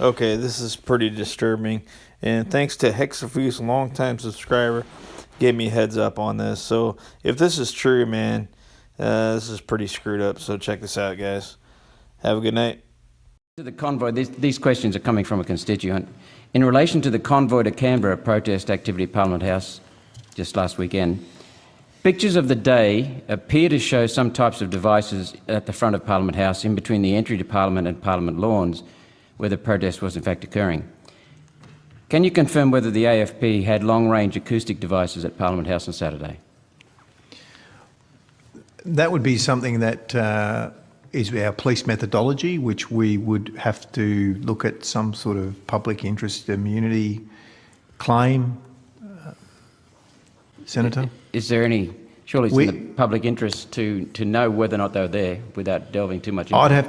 Okay, this is pretty disturbing. And thanks to Hexafuse, a longtime subscriber, gave me a heads up on this. So if this is true, man, this is pretty screwed up. So check this out, guys. Have a good night. To the convoy, these questions are coming from a constituent. In relation to the convoy to Canberra protest activity at Parliament House just last weekend, pictures of the day appear to show some types of devices at the front of Parliament House in between the entry to Parliament and Parliament lawns where the protest was in fact occurring. Can you confirm whether the AFP had long-range acoustic devices at Parliament House on Saturday? That would be something that is our police methodology, which we would have to look at some sort of public interest immunity claim, Senator. Is there any, surely it's in the public interest to know whether or not they were there without delving too much into I'd have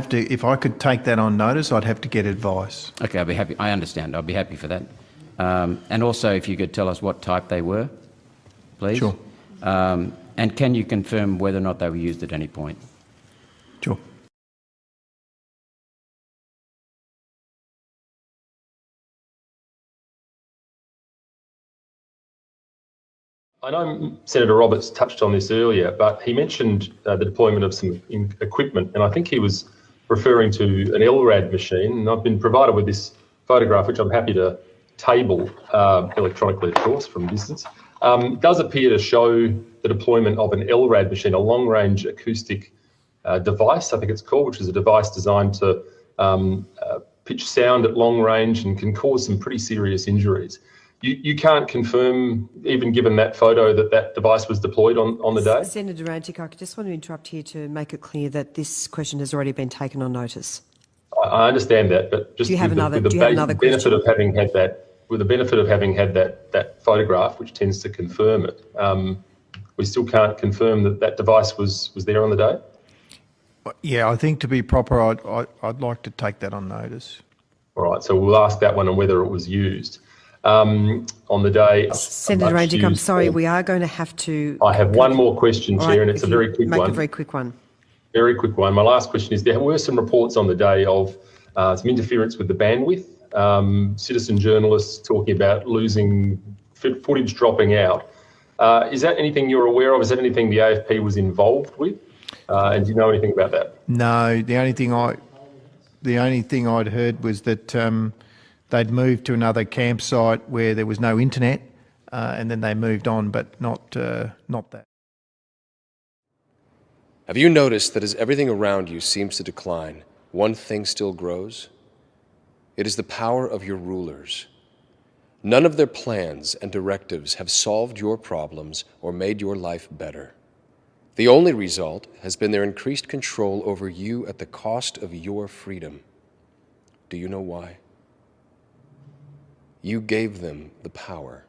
to, if I could take that on notice, I'd have to get advice. Okay, I'll be happy. I understand. I'll be happy for that. And also, if you could tell us what type they were, please. Sure. And can you confirm whether or not they were used at any point? Sure. I know Senator Roberts touched on this earlier, but he mentioned the deployment of some equipment, and I think he was referring to an LRAD machine, and I've been provided with this photograph, which I'm happy to table electronically, of course, from a distance. It does appear to show the deployment of an LRAD machine, a long-range acoustic device, I think it's called, which is a device designed to pitch sound at long range and can cause some pretty serious injuries. You can't confirm, even given that photo, that that device was deployed on the day? Senator Rantic, I just want to interrupt here to make it clear that this question has already been taken on notice. I understand that, but just do you have another benefit question? of having had that, with the benefit of having had that photograph, which tends to confirm it, we still can't confirm that that device was there on the day? Yeah, I think to be proper, I'd like to take that on notice. All right, so we'll ask that one and whether it was used. On the day. Senator Rantic, I'm sorry, we are going to have to... I have one more question, Chair, and it's a very quick one. Make a very quick one. Very quick one. My last question is, there were some reports on the day of some interference with the bandwidth, citizen journalists talking about losing footage dropping out. Is that anything you're aware of? Is that anything the AFP was involved with? And do you know anything about that? No, the only thing I'd heard was that they'd moved to another campsite where there was no internet, and then they moved on, but not that. Have you noticed that as everything around you seems to decline, one thing still grows? It is the power of your rulers. None of their plans and directives have solved your problems or made your life better. The only result has been their increased control over you at the cost of your freedom. Do you know why? You gave them the power.